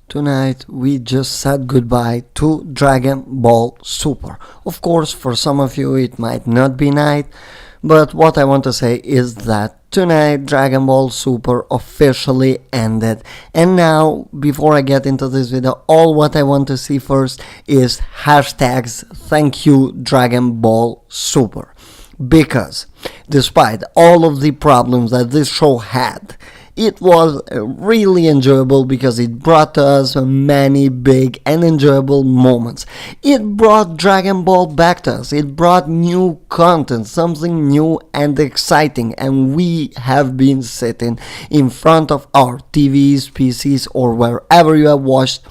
Tonight we just said goodbye to Dragon Ball Super. Of course, for some of you it might not be night, but what I want to say is that tonight Dragon Ball Super officially ended. And now, before I get into this video, all what I want to see first is hashtags thank you Dragon Ball Super. Because despite all of the problems that this show had, it was really enjoyable because it brought us many big and enjoyable moments. It brought Dragon Ball back to us. It brought new content, something new and exciting, and we have been sitting in front of our TVs, PCs, or wherever you have watched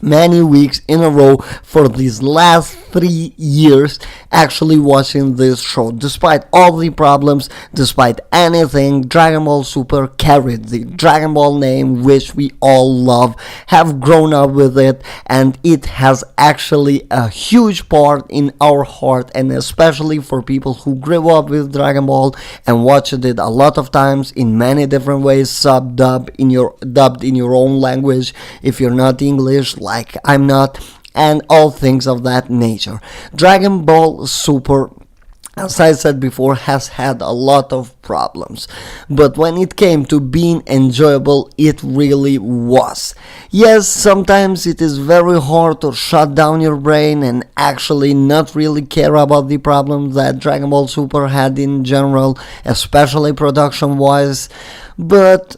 many weeks in a row for these last 3 years actually watching this show. Despite all the problems, despite anything, Dragon Ball Super carried the Dragon Ball name, which we all love, have grown up with it, and it has actually a huge part in our heart, and especially for people who grew up with Dragon Ball and watched it a lot of times in many different ways, dubbed in your own language if you're not English like I'm not, and all things of that nature. Dragon Ball Super, as I said before, has had a lot of problems, but when it came to being enjoyable, it really was. Yes, sometimes it is very hard to shut down your brain and actually not really care about the problems that Dragon Ball Super had in general, especially production wise, but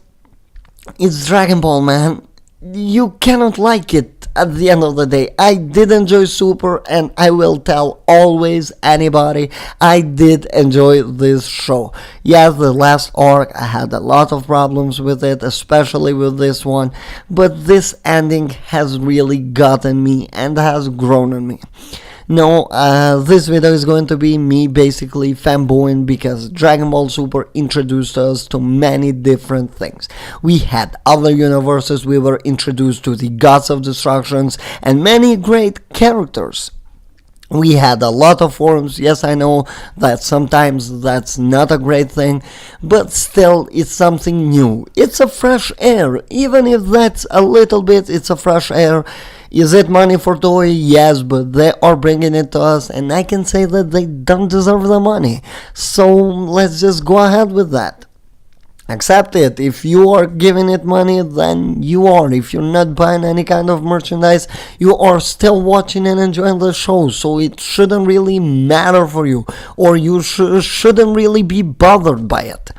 it's Dragon Ball, man. You cannot like it at the end of the day. I did enjoy Super, and I will tell always anybody I did enjoy this show. Yes, the last arc I had a lot of problems with it, especially with this one, but this ending has really gotten me and has grown on me. No, this video is going to be me basically fanboying because Dragon Ball Super introduced us to many different things. We had other universes, we were introduced to the Gods of Destructions and many great characters. We had a lot of forms. Yes, I know that sometimes that's not a great thing, but still it's something new. It's a fresh air, even if that's a little bit, it's a fresh air. Is it money for Toei? Yes, but they are bringing it to us, and I can say that they don't deserve the money. So let's just go ahead with that. Accept it. If you are giving it money, then you are. If you're not buying any kind of merchandise, you are still watching and enjoying the show. So it shouldn't really matter for you, or you shouldn't really be bothered by it.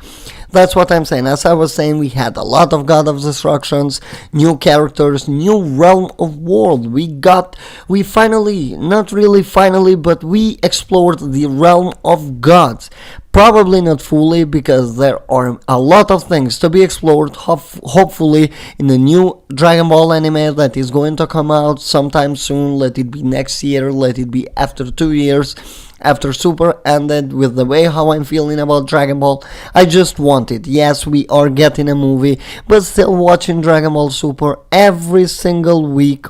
That's what I'm saying. As I was saying, we had a lot of God of Destructions, new characters, new realm of world. We finally, not really finally, but we explored the realm of gods. Probably not fully, because there are a lot of things to be explored, hopefully in the new Dragon Ball anime that is going to come out sometime soon. Let it be next year, let it be after 2 years, after Super ended. With the way how I'm feeling about Dragon Ball, I just want it. Yes, we are getting a movie, but still watching Dragon Ball Super every single week.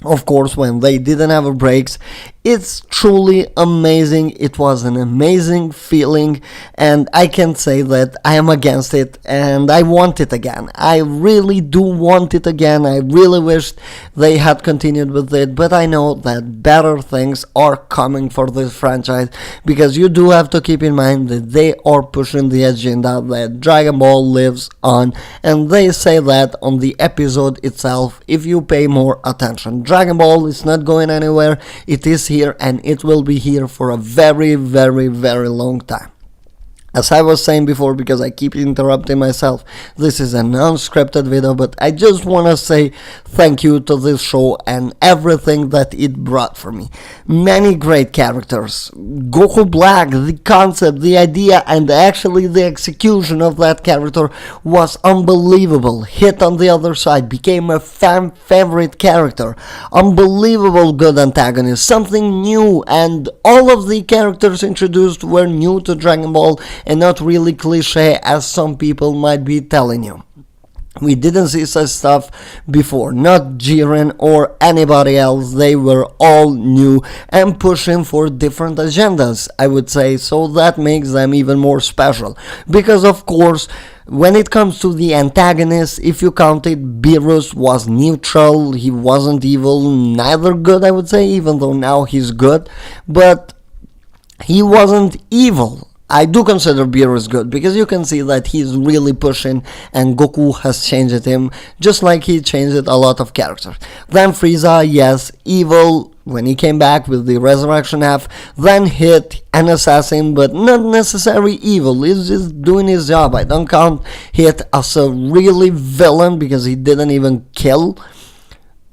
Of course, when they didn't have breaks, it's truly amazing. It was an amazing feeling, and I can say that I am against it and I want it again. I really do want it again. I really wished they had continued with it, but I know that better things are coming for this franchise, because you do have to keep in mind that they are pushing the agenda that Dragon Ball lives on, and they say that on the episode itself if you pay more attention. Dragon Ball is not going anywhere. It is here, and it will be here for a very, very, very long time. As I was saying before, because I keep interrupting myself, this is an unscripted video, but I just want to say thank you to this show and everything that it brought for me. Many great characters. Goku Black, the concept, the idea, and actually the execution of that character was unbelievable. Hit on the other side became a fan favorite character. Unbelievable good antagonist, something new, and all of the characters introduced were new to Dragon Ball and not really cliche as some people might be telling you. We didn't see such stuff before, not Jiren or anybody else. They were all new and pushing for different agendas, I would say, so that makes them even more special. Because, of course, when it comes to the antagonist, if you count it, Beerus was neutral, he wasn't evil, neither good, I would say, even though now he's good, but he wasn't evil. I do consider Beerus good because you can see that he's really pushing and Goku has changed him just like he changed a lot of characters. Then Frieza, yes, evil when he came back with the Resurrection F, then hit an assassin but not necessarily evil, he's just doing his job. I don't count Hit as a really villain because he didn't even kill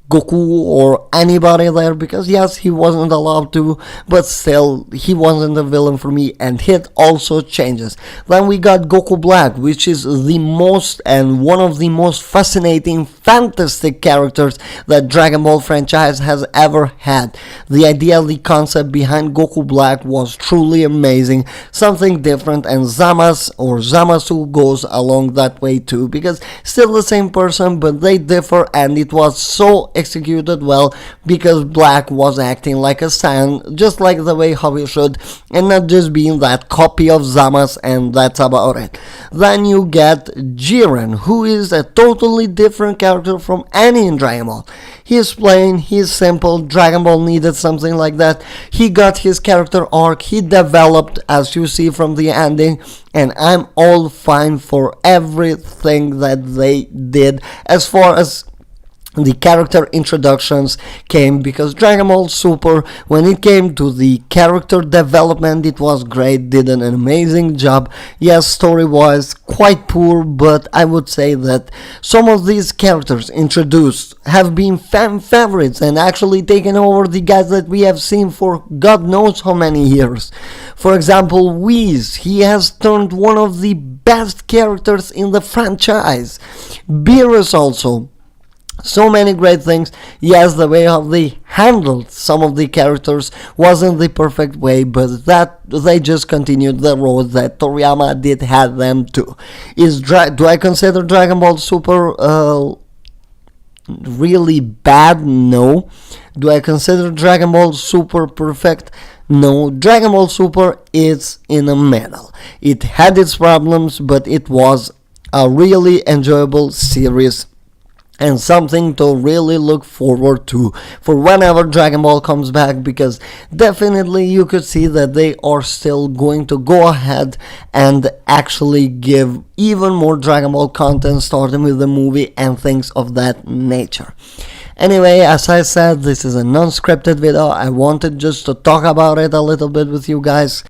Goku or anybody there because yes, he wasn't allowed to, but still he wasn't a villain for me, and Hit also changes. Then we got Goku Black, which is the most and one of the most fascinating, fantastic characters that Dragon Ball franchise has ever had. The idea, the concept behind Goku Black was truly amazing, something different, and Zamasu goes along that way too, because still the same person, but they differ, and it was so executed well because Black was acting like a Saiyan, just like the way how he should, and not just being that copy of Zamasu, and that's about it. Then you get Jiren, who is a totally different character from any in Dragon Ball. He's plain, he's simple, Dragon Ball needed something like that. He got his character arc, he developed as you see from the ending, and I'm all fine for everything that they did as far as the character introductions came, because Dragon Ball Super, when it came to the character development, it was great, did an amazing job. Yes, story was quite poor, but I would say that some of these characters introduced have been fan favorites and actually taken over the guys that we have seen for God knows how many years. For example, Whis, he has turned one of the best characters in the franchise. Beerus also. So many great things. Yes, the way how they handled some of the characters wasn't the perfect way, but that they just continued the road that Toriyama did have them to. Do I consider Dragon Ball Super really bad? No. Do I consider Dragon Ball Super perfect? No. Dragon Ball Super is in the middle. It had its problems, but it was a really enjoyable series and something to really look forward to for whenever Dragon Ball comes back, because definitely you could see that they are still going to go ahead and actually give even more Dragon Ball content, starting with the movie and things of that nature. Anyway, as I said, this is a non-scripted video. I wanted just to talk about it a little bit with you guys.